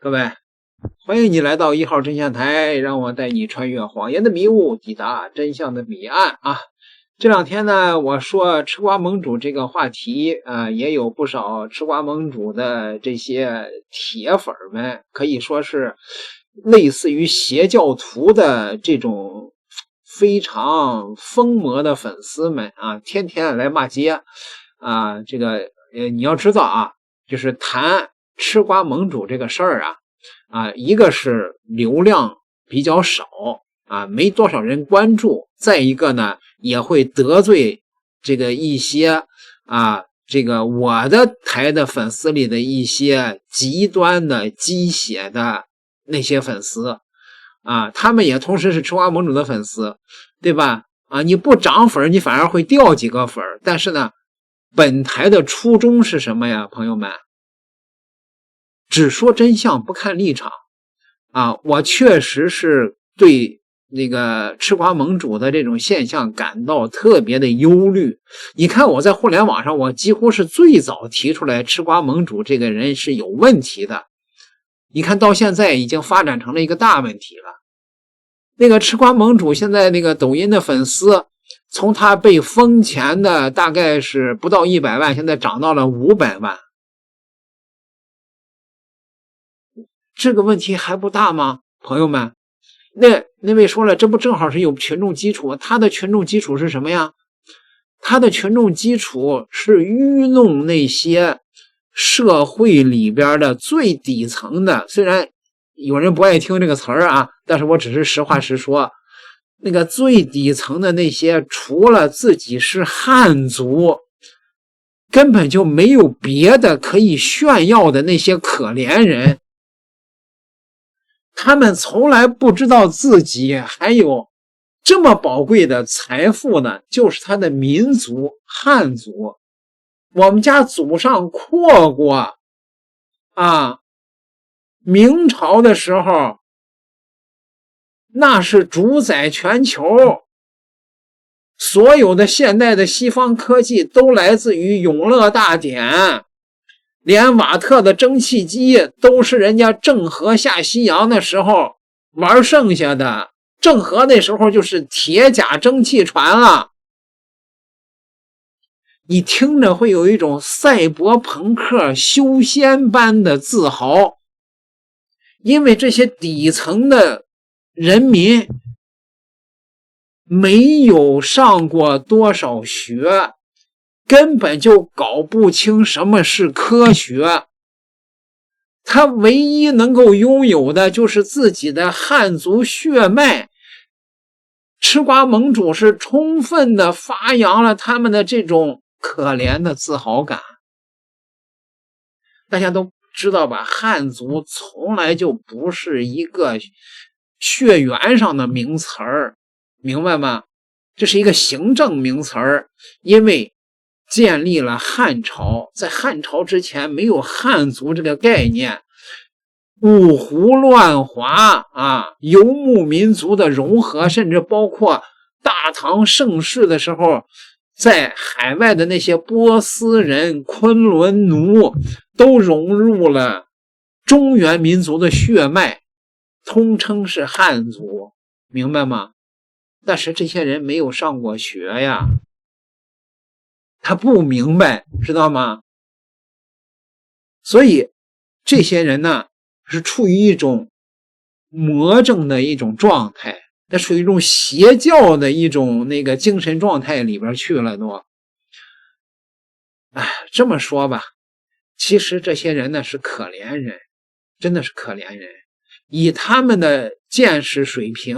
各位，欢迎你来到1号真相台，让我带你穿越谎言的迷雾，抵达真相的彼岸啊！这两天呢，我说吃瓜盟主这个话题也有不少吃瓜盟主的这些铁粉们，可以说是类似于邪教徒的这种非常疯魔的粉丝们啊，天天来骂街啊！你要知道啊，就是谈吃瓜盟主这个事儿一个是流量比较少没多少人关注，再一个呢也会得罪这个一些我的台的粉丝里的一些极端的鸡血的那些粉丝他们也同时是吃瓜盟主的粉丝，对吧？你不涨粉你反而会掉几个粉，但是呢本台的初衷是什么呀，朋友们？只说真相不看立场我确实是对那个吃瓜盟主的这种现象感到特别的忧虑。你看我在互联网上，我几乎是最早提出来吃瓜盟主这个人是有问题的，你看到现在已经发展成了一个大问题了。那个吃瓜盟主现在那个抖音的粉丝，从他被封前的大概是不到100万，现在涨到了500万。这个问题还不大吗？朋友们，那位说了，这不正好是有群众基础？他的群众基础是什么呀？他的群众基础是愚弄那些社会里边的最底层的，虽然有人不爱听这个词儿但是我只是实话实说，那个最底层的那些除了自己是汉族根本就没有别的可以炫耀的那些可怜人，他们从来不知道自己还有这么宝贵的财富呢，就是他的民族汉族。我们家祖上阔过明朝的时候那是主宰全球，所有的现代的西方科技都来自于永乐大典，连瓦特的蒸汽机都是人家郑和下西洋的时候玩剩下的，郑和那时候就是铁甲蒸汽船了。你听着会有一种赛博朋克修仙般的自豪，因为这些底层的人民没有上过多少学，根本就搞不清什么是科学，他唯一能够拥有的就是自己的汉族血脉。吃瓜盟主是充分的发扬了他们的这种可怜的自豪感。大家都知道吧，汉族从来就不是一个血缘上的名词儿，明白吗？这是一个行政名词儿，因为建立了汉朝，在汉朝之前没有汉族这个概念，五胡乱华游牧民族的融合，甚至包括大唐盛世的时候在海外的那些波斯人、昆仑奴都融入了中原民族的血脉，通称是汉族，明白吗？但是这些人没有上过学呀，他不明白，知道吗？所以这些人呢是处于一种魔怔的一种状态，他属于一种邪教的一种那个精神状态里边去了都。这么说吧，其实这些人呢是可怜人，真的是可怜人。以他们的见识水平，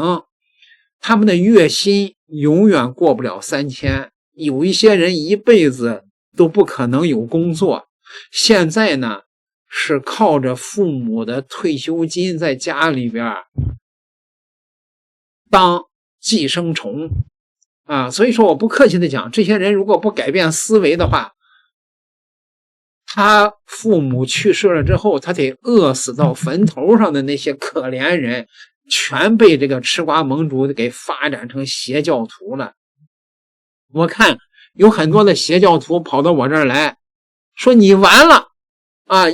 他们的月薪永远过不了3000，有一些人一辈子都不可能有工作。现在呢是靠着父母的退休金在家里边当寄生虫所以说我不客气的讲，这些人如果不改变思维的话，他父母去世了之后，他得饿死到坟头上的那些可怜人全被这个吃瓜盟主给发展成邪教徒了。我看有很多的邪教徒跑到我这儿来说，你完了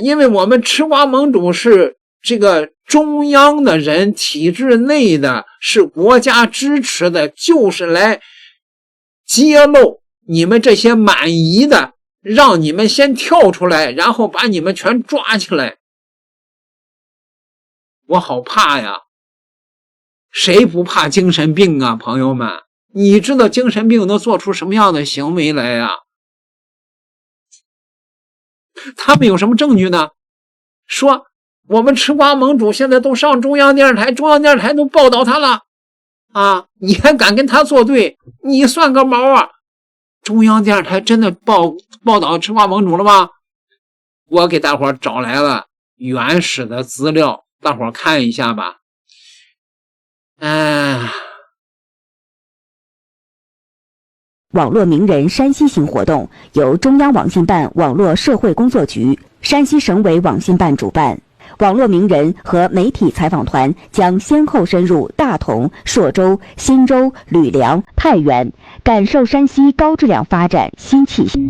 因为我们吃瓜盟主是这个中央的人，体制内的是国家支持的，就是来揭露你们这些满夷的，让你们先跳出来，然后把你们全抓起来。我好怕呀！谁不怕精神病啊，朋友们？你知道精神病能做出什么样的行为来呀？他们有什么证据呢？说我们吃瓜盟主现在都上中央电视台，中央电视台都报道他了啊！你还敢跟他作对？你算个毛啊！中央电视台真的报道吃瓜盟主了吗？我给大伙找来了原始的资料，大伙看一下吧。网络名人山西行活动由中央网信办网络社会工作局、山西省委网信办主办。网络名人和媒体采访团将先后深入大同、朔州、忻州、吕梁、太原，感受山西高质量发展新气象。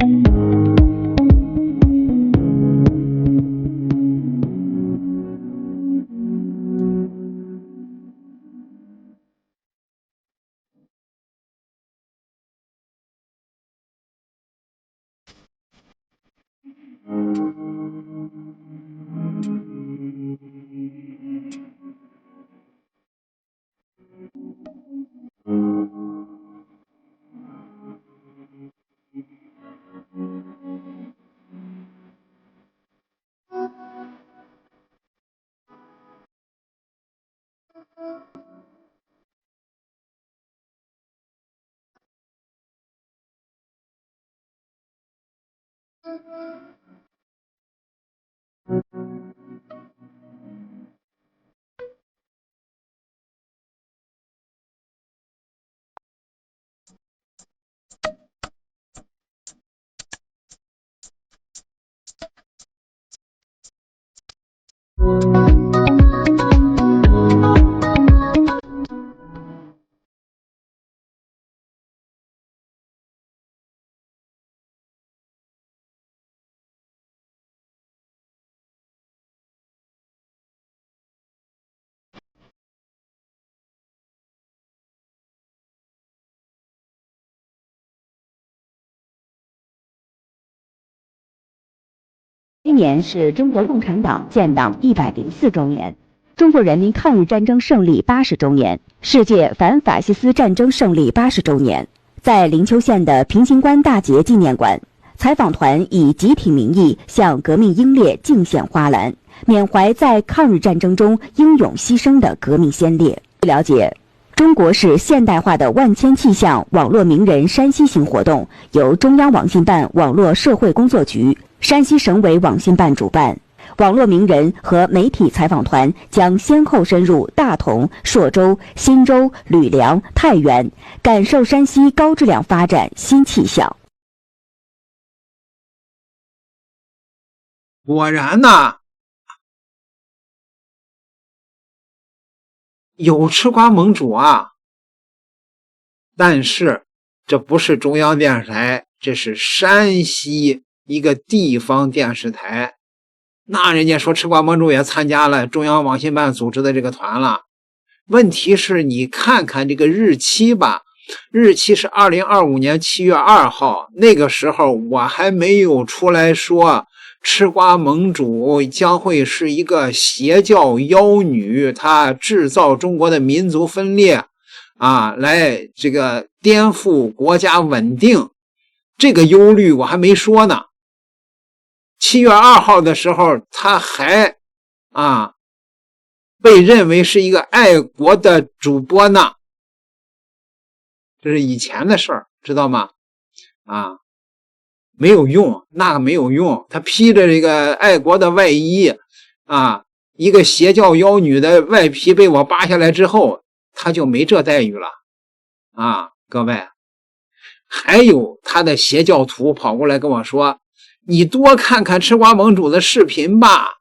今年是中国共产党建党104周年，中国人民抗日战争胜利80周年，世界反法西斯战争胜利80周年。在灵丘县的平型关大捷纪念馆，采访团以集体名义向革命英烈敬献花篮，缅怀在抗日战争中英勇牺牲的革命先烈。据了解，中国式现代化的万千气象网络名人山西行活动由中央网信办网络社会工作局、山西省委网信办主办。网络名人和媒体采访团将先后深入大同、朔州、忻州、吕梁、太原，感受山西高质量发展新气象。果然呐，有吃瓜盟主啊，但是这不是中央电视台，这是山西一个地方电视台。那人家说吃瓜盟主也参加了中央网信办组织的这个团了。问题是你看看这个日期吧，日期是2025年7月2号，那个时候我还没有出来说吃瓜盟主将会是一个邪教妖女，她制造中国的民族分裂啊，来这个颠覆国家稳定，这个忧虑我还没说呢。7月2号的时候，他还被认为是一个爱国的主播呢，这是以前的事儿，知道吗？没有用，那个没有用，他披着这个爱国的外衣一个邪教妖女的外皮被我扒下来之后，他就没这待遇了各位。还有他的邪教徒跑过来跟我说，你多看看吃瓜盟主的视频吧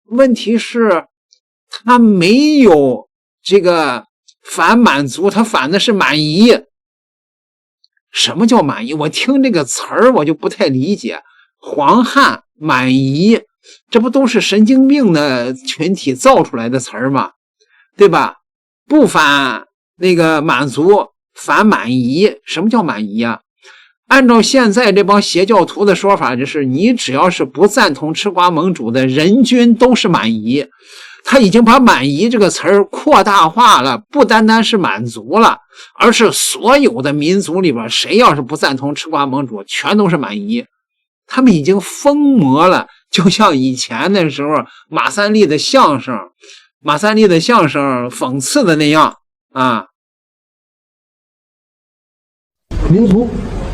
问题是他没有这个反满族，他反的是满夷。什么叫满夷？我听这个词儿我就不太理解。黄汉、满夷这不都是神经病的群体造出来的词儿吗？对吧？不反那个满族，反满夷。什么叫满夷啊？按照现在这帮邪教徒的说法，就是你只要是不赞同吃瓜盟主的，人均都是满夷。他已经把满夷这个词儿扩大化了，不单单是满族了，而是所有的民族里边，谁要是不赞同吃瓜盟主，全都是满夷。他们已经疯魔了，就像以前的时候马三立的相声讽刺的那样啊。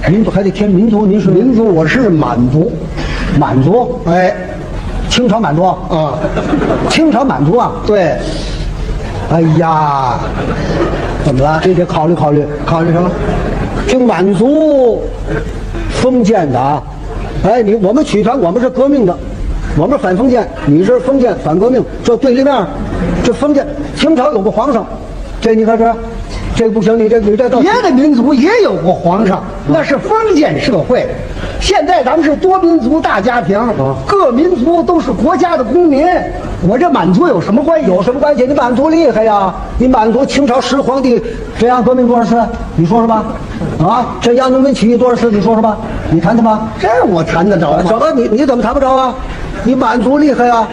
民族还得填民族，您是民族，我是满族，满族，哎，清朝满族啊，清朝满族啊，对，哎呀，怎么了？这得考虑考虑，考虑什么？这个满族，封建的啊，哎，我们曲传，我们是革命的，我们反封建，你是封建反革命，这对立面，这封建，清朝有个皇上，这你看这不行，你这别的民族也有过皇上，那是封建社会。现在咱们是多民族大家庭，各民族都是国家的公民。我这满族有什么关系？有什么关系？你满族厉害呀！你满族清朝10皇帝镇压革命多少次？你说说吧。啊，镇压农民起义多少次？你说说吧。你谈谈吧。这我谈得着吗？怎么你怎么谈不着啊？你满族厉害呀！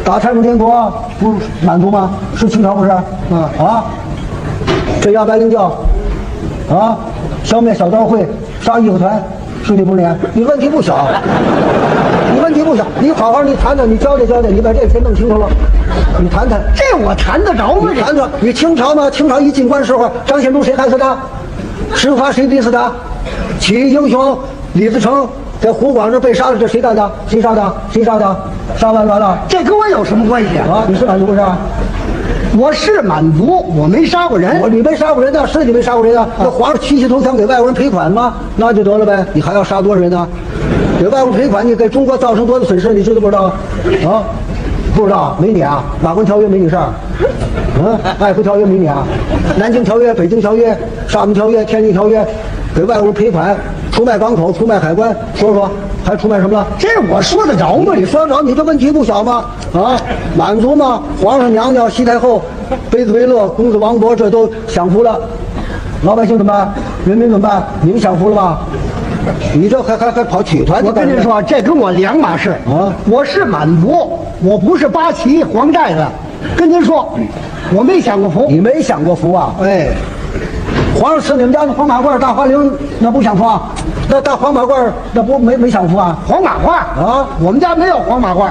打太平天国不是满族吗？是清朝不是？啊。镇压白莲教，啊，消灭小刀会，杀义和团，是你不是你问题不小，你问题不小，你好好你谈谈，你交代交代，你把这先弄清楚了，你谈谈，这我谈得着吗？你谈谈，你清朝吗？清朝一进关时候，张献忠谁害死他？石华谁逼死他？起义英雄李自成在湖广这被杀了，这谁干的？谁杀的？谁杀的？杀完了，这跟我有什么关系啊？你是满族不是？我是满族，我没杀过人。你没杀过人呢？是你没杀过人啊？那皇上屈膝投降给外国人赔款吗？那就得了呗。你还要杀多少人呢？给外国人赔款，你给中国造成多大损失？你知道不知道？啊，不知道？没你啊？马关条约没你事儿？爱河条约没你啊？南京条约、北京条约、厦门条约、天津条约，给外国人赔款，出卖港口，出卖海关，说说。还出卖什么了？这我说得着吗？你说得着？你这问题不小吗？啊，满族嘛，皇上、娘娘、西太后、卑子维勒、公子王勃，这都享福了。老百姓怎么办？人民怎么办？你们享福了吧？你这还跑曲团？我跟您说，这跟我两码事啊！我是满族，我不是八旗黄寨子。跟您说，我没享过福。你没享过福啊？哎，皇上吃你们家的黄马褂、大花翎，那不享福啊？那大黄马褂那不没享福啊？黄马褂啊，我们家没有黄马褂。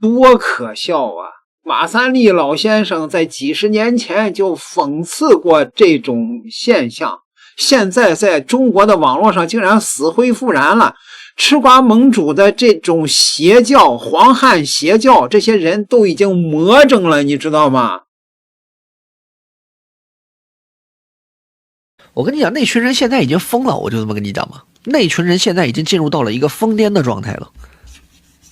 多可笑啊！马三立老先生在几十年前就讽刺过这种现象，现在在中国的网络上竟然死灰复燃了。吃瓜盟主的这种邪教，黄汉邪教，这些人都已经魔怔了，你知道吗？我跟你讲，那群人现在已经疯了，我就这么跟你讲嘛。那群人现在已经进入到了一个疯癫的状态了。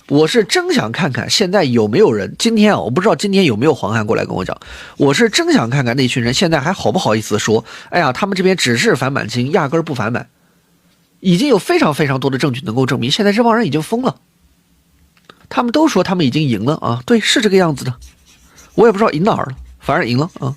我是真想看看现在有没有人，今天啊，我不知道今天有没有黄汉过来跟我讲，我是真想看看那群人现在还好不好意思说，哎呀，他们这边只是反满清，压根儿不反满。已经有非常非常多的证据能够证明，现在这帮人已经疯了。他们都说他们已经赢了啊，对，是这个样子的。我也不知道赢哪儿了，反正赢了啊。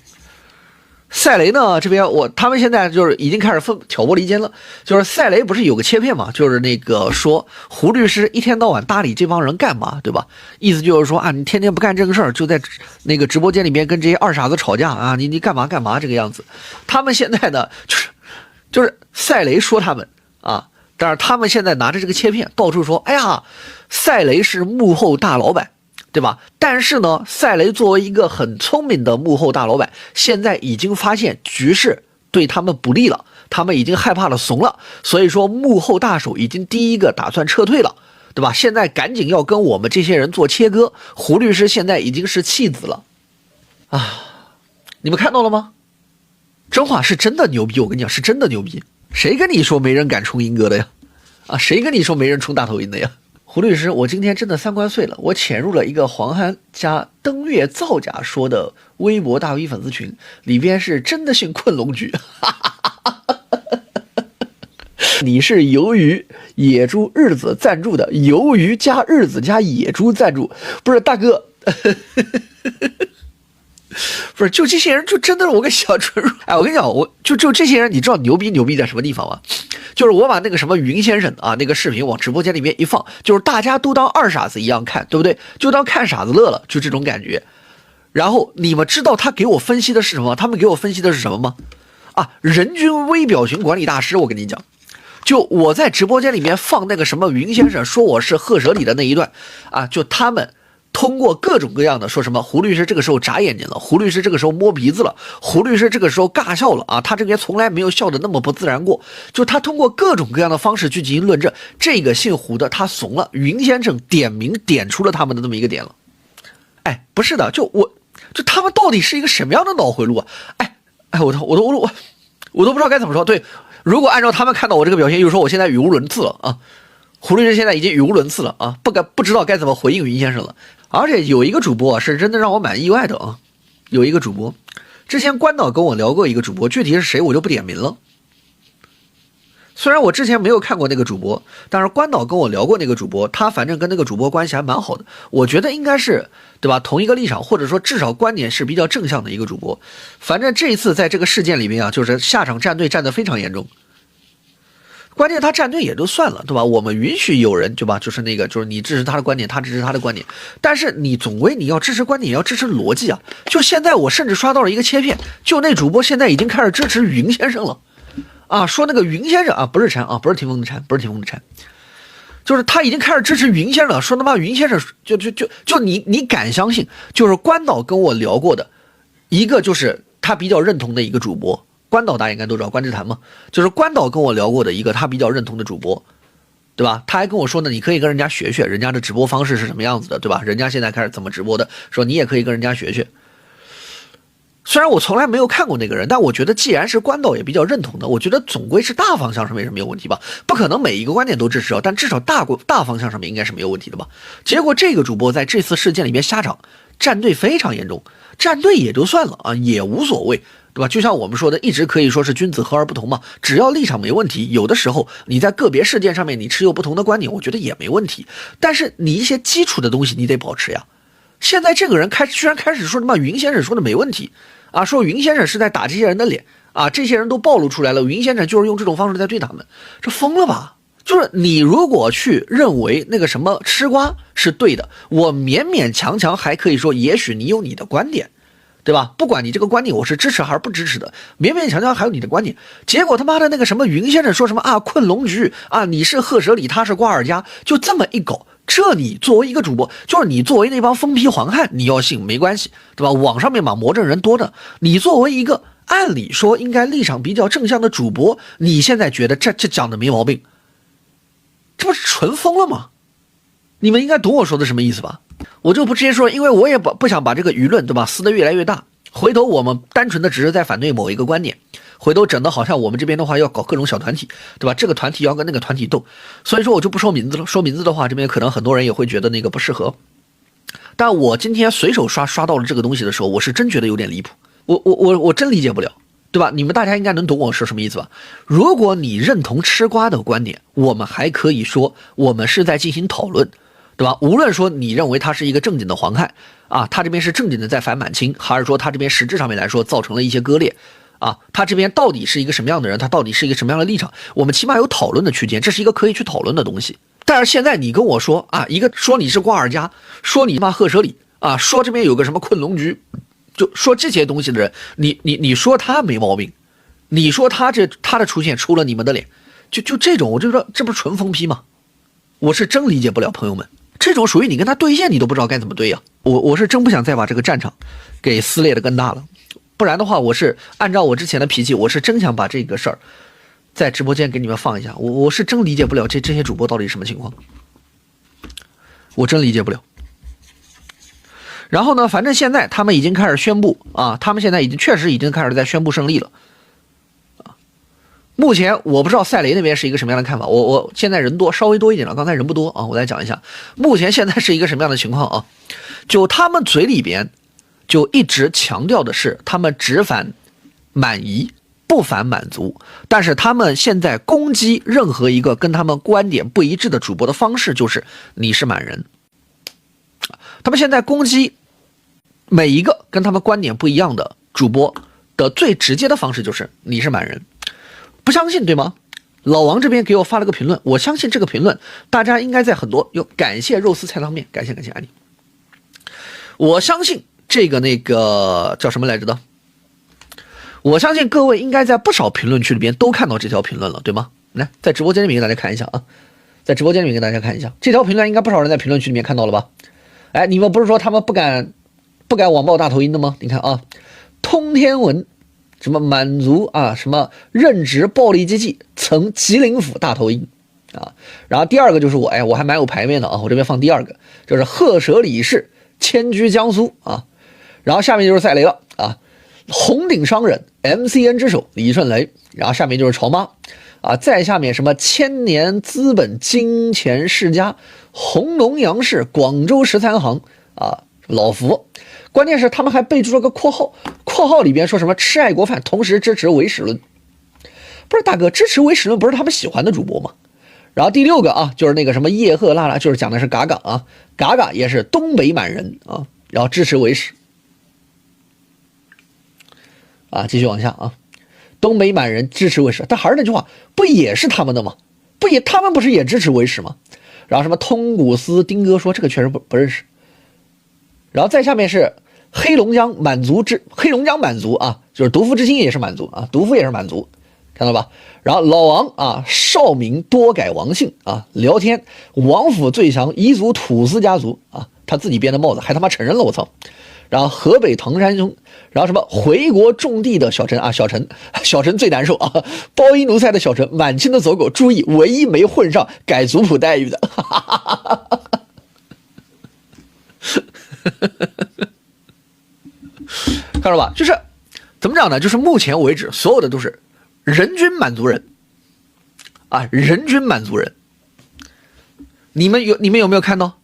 赛雷呢这边他们现在就是已经开始挑拨离间了，就是赛雷不是有个切片嘛，就是那个说胡律师一天到晚搭理这帮人干嘛，对吧？意思就是说啊，你天天不干正事儿，就在那个直播间里面跟这些二傻子吵架啊，你干嘛干嘛这个样子。他们现在呢就是赛雷说他们啊，但是他们现在拿着这个切片到处说，哎呀，赛雷是幕后大老板。对吧？但是呢，赛雷作为一个很聪明的幕后大老板，现在已经发现局势对他们不利了，他们已经害怕了，怂了，所以说幕后大手已经第一个打算撤退了，对吧？现在赶紧要跟我们这些人做切割。胡律师现在已经是弃子了啊！你们看到了吗？真话是真的牛逼，我跟你讲是真的牛逼。谁跟你说没人敢冲英哥的呀？啊，谁跟你说没人冲大头鹰的呀？胡律师，我今天真的3观碎了，我潜入了一个黄汉加登月造假说的微博大 V 粉丝群，里边是真的姓困龙局，你是鱿鱼野猪日子赞助的，鱿鱼加日子加野猪赞助，不是大哥。不是，就这些人就真的是我跟小纯说，哎，我跟你讲，我就这些人，你知道牛逼在什么地方吗？就是我把那个什么云先生啊那个视频往直播间里面一放，就是大家都当二傻子一样看，对不对？就当看傻子乐了，就这种感觉。然后你们知道他给我分析的是什么？他们给我分析的是什么吗？啊，人均微表情管理大师，我跟你讲。就我在直播间里面放那个什么云先生说我是赫舍里的那一段啊，就他们通过各种各样的说什么胡律师这个时候眨眼睛了，胡律师这个时候摸鼻子了，胡律师这个时候尬笑了啊，他这边从来没有笑得那么不自然过，就他通过各种各样的方式去进行论证，这个姓胡的他怂了，云先生点名点出了他们的这么一个点了。哎，不是的，就他们到底是一个什么样的脑回路啊？哎，我都不知道该怎么说。对，如果按照他们看到我这个表现，就是说我现在语无伦次了啊，胡律师现在已经语无伦次了啊，不知道该怎么回应云先生了。而且有一个主播是真的让我蛮意外的啊，有一个主播，之前关导跟我聊过一个主播，具体是谁我就不点名了。虽然我之前没有看过那个主播，但是关导跟我聊过那个主播，他反正跟那个主播关系还蛮好的，我觉得应该是对吧，同一个立场，或者说至少观点是比较正向的一个主播。反正这一次在这个事件里面啊，就是下场站队站得非常严重。关键他站队也就算了，对吧？我们允许有人，对吧？就是那个，就是你支持他的观点，他支持他的观点，但是你总归你要支持观点，也要支持逻辑啊。就现在我甚至刷到了一个切片，就那主播现在已经开始支持云先生了，啊，说那个云先生啊，不是禅啊，不是霆锋的禅，不是霆锋的禅，就是他已经开始支持云先生了，说他妈云先生就你敢相信？就是关导跟我聊过的一个，就是他比较认同的一个主播。关导大家应该都知道关之谈嘛，就是关导跟我聊过的一个他比较认同的主播，对吧？他还跟我说呢，你可以跟人家学学人家的直播方式是什么样子的，对吧？人家现在开始怎么直播的，说你也可以跟人家学学。虽然我从来没有看过那个人，但我觉得既然是关导也比较认同的，我觉得总归是大方向上面是没有问题吧，不可能每一个观点都支持啊，但至少大方向上面应该是没有问题的吧。结果这个主播在这次事件里面瞎场，站队非常严重，站队也就算了啊，也无所谓，对吧？就像我们说的，一直可以说是君子和而不同嘛，只要立场没问题，有的时候你在个别事件上面你持有不同的观点，我觉得也没问题，但是你一些基础的东西你得保持呀。现在这个人居然开始说他妈云先生说的没问题啊，说云先生是在打这些人的脸啊，这些人都暴露出来了，云先生就是用这种方式在对他们，这疯了吧？就是你如果去认为那个什么吃瓜是对的，我勉勉强强还可以说，也许你有你的观点，对吧？不管你这个观点我是支持还是不支持的，勉勉强强还有你的观点。结果他妈的那个什么云先生说什么啊，困龙局啊，你是赫舍里，他是瓜尔佳，就这么一搞，这你作为一个主播，就是你作为那帮疯批黄汉，你要信没关系，对吧？网上面嘛魔怔人多的，你作为一个按理说应该立场比较正向的主播，你现在觉得这讲的没毛病，这不是纯疯了吗？你们应该懂我说的什么意思吧？我就不直接说，因为我也不想把这个舆论，对吧，撕得越来越大。回头我们单纯的只是在反对某一个观点，回头整的好像我们这边的话要搞各种小团体，对吧？这个团体要跟那个团体斗，所以说我就不说名字了。说名字的话，这边可能很多人也会觉得那个不适合。但我今天随手刷到了这个东西的时候，我是真觉得有点离谱，我真理解不了。对吧？你们大家应该能懂我说什么意思吧？如果你认同吃瓜的观点，我们还可以说我们是在进行讨论，对吧？无论说你认为他是一个正经的黄汉啊，他这边是正经的在反满清，还是说他这边实质上面来说造成了一些割裂啊，他这边到底是一个什么样的人，他到底是一个什么样的立场，我们起码有讨论的区间，这是一个可以去讨论的东西。但是现在你跟我说啊，一个说你是瓜尔佳，说你妈赫舍里啊，说这边有个什么困龙局，就说这些东西的人，你说他没毛病，你说他的出现出了你们的脸，就这种，我就说这不是纯疯批吗？我是真理解不了，朋友们，这种属于你跟他对线，你都不知道该怎么对呀。我是真不想再把这个战场给撕裂的更大了，不然的话，我是按照我之前的脾气，我是真想把这个事儿在直播间给你们放一下。我是真理解不了这些主播到底什么情况，我真理解不了。然后呢，反正现在他们已经开始宣布啊，他们现在确实已经开始在宣布胜利了啊。目前我不知道赛雷那边是一个什么样的看法，我现在人多，稍微多一点了，刚才人不多啊，我再讲一下，目前现在是一个什么样的情况啊？就他们嘴里边就一直强调的是他们只反满夷不反满族，但是他们现在攻击任何一个跟他们观点不一致的主播的方式就是你是满人。他们现在攻击每一个跟他们观点不一样的主播的最直接的方式就是你是满人。不相信对吗？老王这边给我发了个评论，我相信这个评论大家应该在很多，感谢肉丝菜汤面，感谢安妮。我相信这个叫什么来着的，我相信各位应该在不少评论区里边都看到这条评论了，对吗？来，在直播间里面给大家看一下啊，在直播间里面给大家看一下这条评论，应该不少人在评论区里面看到了吧？哎，你们不是说他们不敢网暴大头音的吗？你看啊，通天文什么满族啊，什么任职暴力机器，曾吉林府大头音啊。然后第二个就是我还蛮有排面的啊，我这边放第二个，就是鹤舍李氏迁居江苏啊。然后下面就是赛雷了啊，红顶商人 MCN 之首李顺雷，然后下面就是潮妈啊，再下面什么千年资本金钱世家红龙杨氏广州13行啊，老福。关键是他们还备注了个括号，括号里边说什么吃爱国饭，同时支持唯史论。不是大哥，支持唯史论不是他们喜欢的主播吗？然后第六个啊，就是那个什么叶赫拉拉，就是讲的是嘎嘎啊，嘎嘎也是东北满人啊，然后支持唯史啊，继续往下啊，东北满人支持唯史，但还是那句话，不也是他们的吗？他们不是也支持唯史吗？然后什么通古斯丁哥说这个确实不认识。然后再下面是黑龙江满族啊，就是独夫之心也是满族啊，独夫也是满族，看到吧？然后老王啊，少民多改王姓啊，聊天王府最强彝族土司家族啊，他自己编的帽子还他妈承认了，我操！然后河北唐山兄，然后什么回国种地的小陈啊，小陈最难受啊，包衣奴才的小陈，满清的走狗，注意唯一没混上改族谱待遇的，哈哈哈哈哈。看到吧，就是怎么讲呢，就是目前为止所有的都是人均满族人啊，人均满族人。你们有没有看到，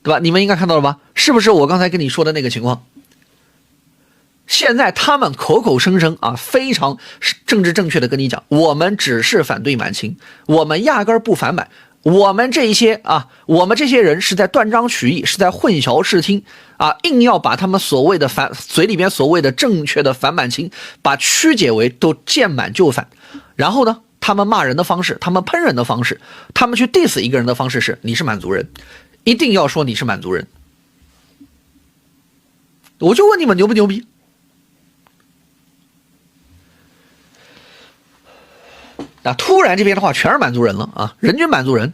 对吧？你们应该看到了吧？是不是我刚才跟你说的那个情况？现在他们口口声声啊，非常政治正确的跟你讲，我们只是反对满清，我们压根儿不反满。我们这些人是在断章取义，是在混淆视听啊，硬要把他们所谓的嘴里边所谓的正确的反满清，把曲解为都见满就反。然后呢，他们骂人的方式，他们喷人的方式，他们去 diss 一个人的方式是你是满族人，一定要说你是满族人。我就问你们牛不牛逼？那突然这边的话全是满族人了啊，人均满族人，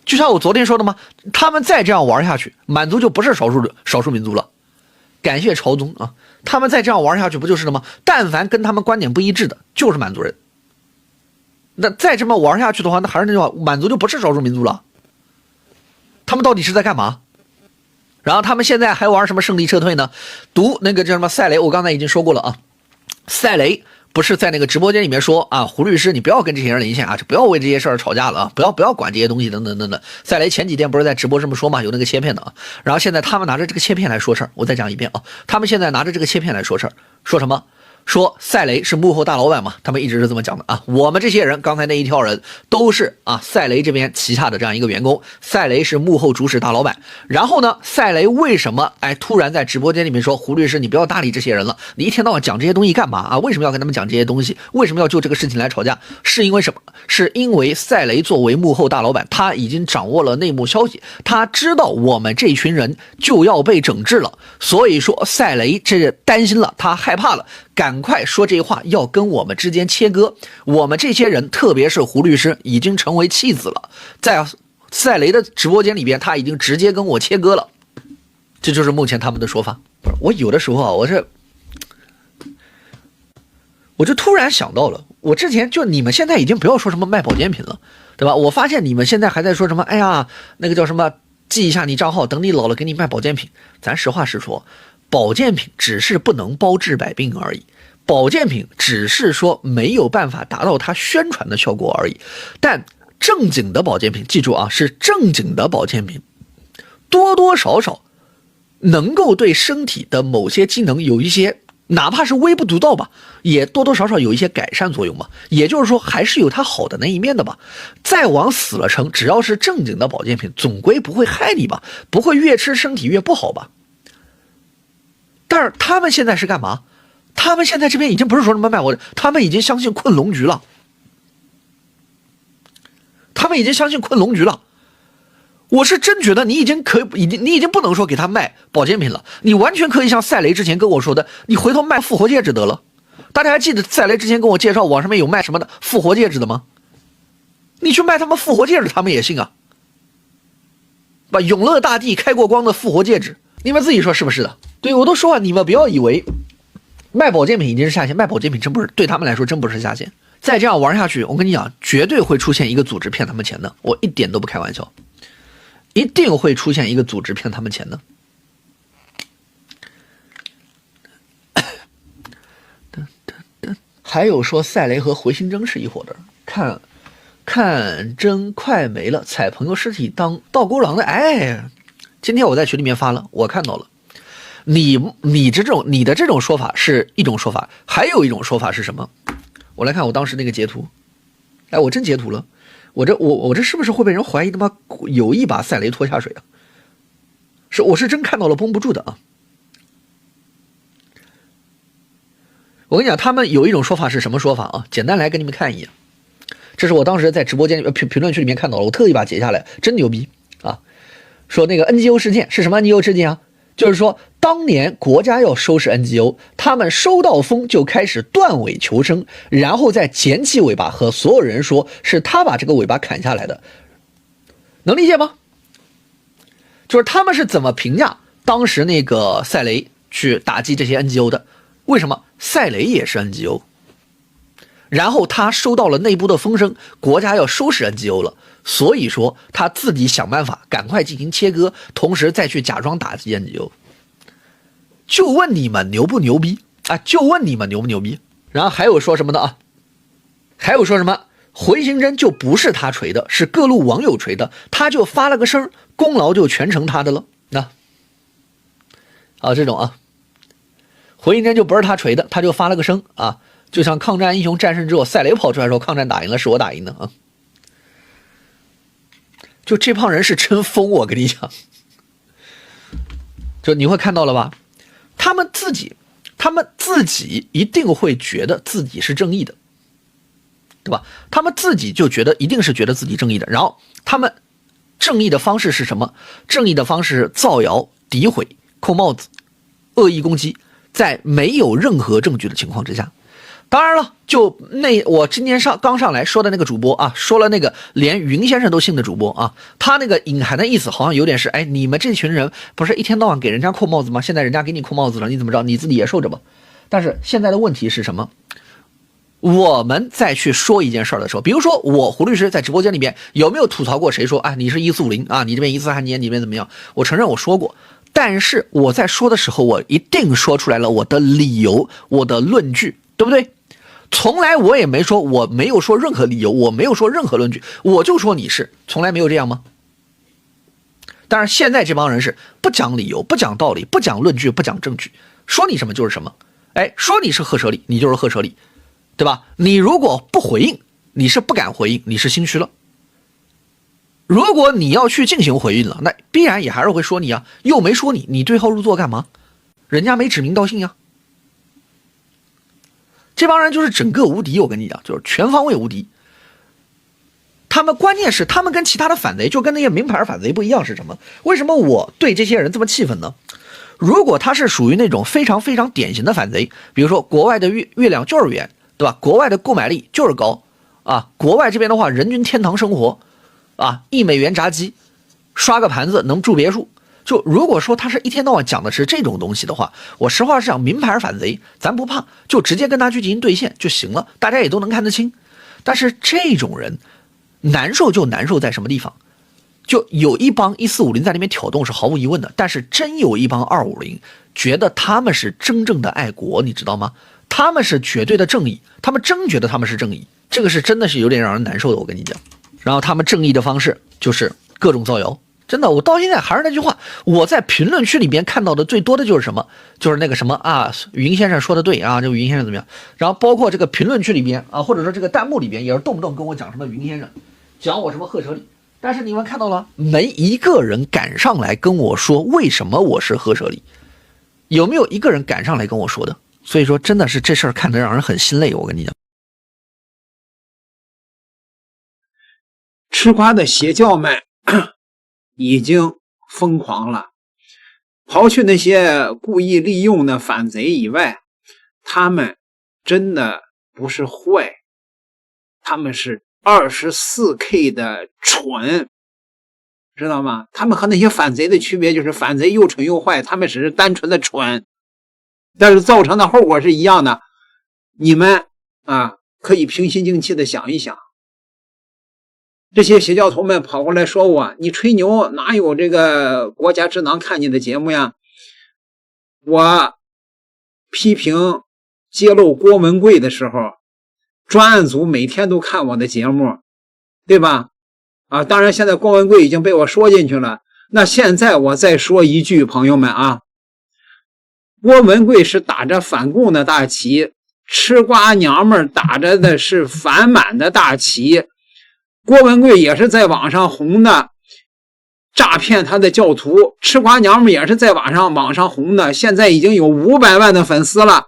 就像我昨天说的吗？他们再这样玩下去，满族就不是少数民族了。感谢朝宗啊，他们再这样玩下去不就是了吗？但凡跟他们观点不一致的，就是满族人。那再这么玩下去的话，那还是那句话，满族就不是少数民族了。他们到底是在干嘛？然后他们现在还玩什么胜利撤退呢？读那个叫什么赛雷，我刚才已经说过了啊，赛雷。不是在那个直播间里面说啊，胡律师你不要跟这些人连线啊，不要为这些事儿吵架了啊，不要管这些东西等等等等。赛雷前几天不是在直播这么说嘛，有那个切片的啊，然后现在他们拿着这个切片来说事儿，我再讲一遍啊，他们现在拿着这个切片来说事儿，说什么？说赛雷是幕后大老板嘛，他们一直是这么讲的啊。我们这些人刚才那一票人都是啊赛雷这边旗下的这样一个员工，赛雷是幕后主使大老板。然后呢，赛雷为什么突然在直播间里面说胡律师你不要搭理这些人了，你一天到晚讲这些东西干嘛啊？为什么要跟他们讲这些东西？为什么要就这个事情来吵架？是因为什么？是因为赛雷作为幕后大老板，他已经掌握了内幕消息，他知道我们这群人就要被整治了，所以说赛雷这担心了，他害怕了。赶快说这话，要跟我们之间切割。我们这些人，特别是胡律师，已经成为弃子了。在赛雷的直播间里边，他已经直接跟我切割了。这就是目前他们的说法。不是，我有的时候啊，我就突然想到了，我之前就你们现在已经不要说什么卖保健品了，对吧？我发现你们现在还在说什么，哎呀，那个叫什么，记一下你账号，等你老了给你卖保健品。咱实话实说。保健品只是不能包治百病而已，保健品只是说没有办法达到它宣传的效果而已。但正经的保健品，记住啊，是正经的保健品，多多少少能够对身体的某些机能有一些哪怕是微不足道吧，也多多少少有一些改善作用嘛。也就是说，还是有它好的那一面的吧。再往死了撑，只要是正经的保健品，总归不会害你吧，不会越吃身体越不好吧。但是他们现在是干嘛？他们现在这边已经不是说什么卖我，他们已经相信困龙局了。他们已经相信困龙局了。我是真觉得你已经不能说给他卖保健品了，你完全可以像赛雷之前跟我说的，你回头卖复活戒指得了。大家还记得赛雷之前跟我介绍网上面有卖什么的复活戒指的吗？你去卖他们复活戒指，他们也信啊。把永乐大帝开过光的复活戒指，你们自己说是不是的？对，我都说了，你们不要以为卖保健品已经是下限，卖保健品真不是，对他们来说真不是下限。再这样玩下去，我跟你讲，绝对会出现一个组织骗他们钱的，我一点都不开玩笑，一定会出现一个组织骗他们钱的。还有说赛雷和回形针是一伙的，看针快没了，踩朋友尸体当倒钩狼的。哎，今天我在群里面发了，我看到了。你的这种说法是一种说法，还有一种说法是什么？我来看我当时那个截图，哎，我真截图了，我这是不是会被人怀疑他妈有意把赛雷拖下水啊？我是真看到了绷不住的啊！我跟你讲，他们有一种说法是什么说法啊？简单来跟你们看一眼，这是我当时在直播间评论区里面看到了，我特意把它截下来，真牛逼啊！说那个 NGO 事件是什么 NGO 事件啊？就是说，当年国家要收拾 NGO， 他们收到风就开始断尾求生，然后再捡起尾巴和所有人说是他把这个尾巴砍下来的，能理解吗？就是他们是怎么评价当时那个赛雷去打击这些 NGO 的？为什么赛雷也是 NGO？ 然后他收到了内部的风声，国家要收拾 NGO 了。所以说他自己想办法赶快进行切割，同时再去假装打击 NGO。 就问你们牛不牛逼啊？就问你们牛不牛逼？然后还有说什么的啊？还有说什么回形针就不是他锤的，是各路网友锤的，他就发了个声，功劳就全成他的了。那这种啊，回形针就不是他锤的，他就发了个声啊，就像抗战英雄战胜之后，赛雷跑出来说抗战打赢了，是我打赢的啊。就这帮人是真疯，我跟你讲，就你会看到了吧？他们自己一定会觉得自己是正义的，对吧？他们自己就一定是觉得自己正义的，然后他们正义的方式是什么？正义的方式是造谣、诋毁、扣帽子、恶意攻击，在没有任何证据的情况之下。当然了，就我今天刚上来说的那个主播啊，说了那个连云先生都信的主播啊，他那个隐含的意思好像有点是，哎，你们这群人不是一天到晚给人家扣帽子吗？现在人家给你扣帽子了，你怎么着？你自己也受着吧。但是现在的问题是什么？我们再去说一件事儿的时候，比如说我胡律师在直播间里面有没有吐槽过谁说，你是1450啊，你这边14汉奸，你这边怎么样？我承认我说过，但是我在说的时候，我一定说出来了我的理由，我的论据，对不对？从来我也没说，我没有说任何理由，我没有说任何论据，我就说你是，从来没有这样吗？但是现在这帮人是不讲理由，不讲道理，不讲论据，不讲证据，说你什么就是什么。哎，说你是赫舍利，你就是赫舍利，对吧？你如果不回应，你是不敢回应，你是心虚了。如果你要去进行回应了，那必然也还是会说你啊，又没说你，你对号入座干嘛？人家没指名道姓呀。这帮人就是整个无敌，我跟你讲，就是全方位无敌。他们关键是他们跟其他的反贼，就跟那些名牌反贼不一样是什么？为什么我对这些人这么气愤呢？如果他是属于那种非常非常典型的反贼，比如说国外的月亮就是圆，对吧？国外的购买力就是高啊，国外这边的话人均天堂生活啊，$1炸鸡，刷个盘子能住别墅。就如果说他是一天到晚讲的是这种东西的话，我实话实讲，名牌反贼咱不怕，就直接跟他去进行对线就行了，大家也都能看得清。但是这种人难受就难受在什么地方？就有一帮1450在那边挑动是毫无疑问的，但是真有一帮250觉得他们是真正的爱国，你知道吗？他们是绝对的正义，他们真觉得他们是正义，这个是真的是有点让人难受的，我跟你讲。然后他们正义的方式就是各种造谣真的，我到现在还是那句话，我在评论区里边看到的最多的就是什么，就是那个什么啊，云先生说的对啊，这个云先生怎么样？然后包括这个评论区里边啊，或者说这个弹幕里边也是动不动跟我讲什么云先生，讲我什么赫舍里，但是你们看到了，没一个人敢上来跟我说为什么我是赫舍里，有没有一个人敢上来跟我说的？所以说真的是这事儿看得让人很心累，我跟你讲。吃瓜的邪教们已经疯狂了，刨去那些故意利用的反贼以外，他们真的不是坏，他们是 24K 的蠢，知道吗？他们和那些反贼的区别就是反贼又蠢又坏，他们只是单纯的蠢，但是造成的后果是一样的。你们可以平心静气的想一想，这些邪教头们跑过来说我，你吹牛哪有这个国家智囊看你的节目呀？我批评揭露郭文贵的时候，专案组每天都看我的节目，对吧？当然现在郭文贵已经被我说进去了，那现在我再说一句，朋友们啊，郭文贵是打着反共的大旗，吃瓜娘们打着的是反满的大旗，郭文贵也是在网上红的，诈骗他的教徒，吃瓜娘们也是在网上红的，现在已经有500万的粉丝了。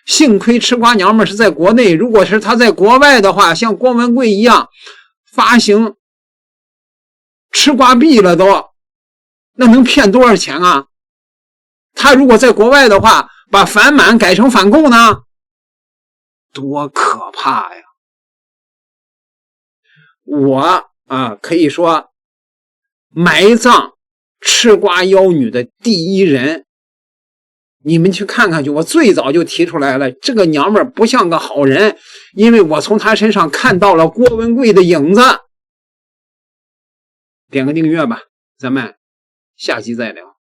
幸亏吃瓜娘们是在国内，如果是他在国外的话，像郭文贵一样发行吃瓜币了都，那能骗多少钱啊？他如果在国外的话，把反满改成反共呢，多可怕呀！我可以说埋葬吃瓜妖女的第一人，你们去看看去，我最早就提出来了，这个娘们儿不像个好人，因为我从她身上看到了郭文贵的影子。点个订阅吧，咱们下期再聊。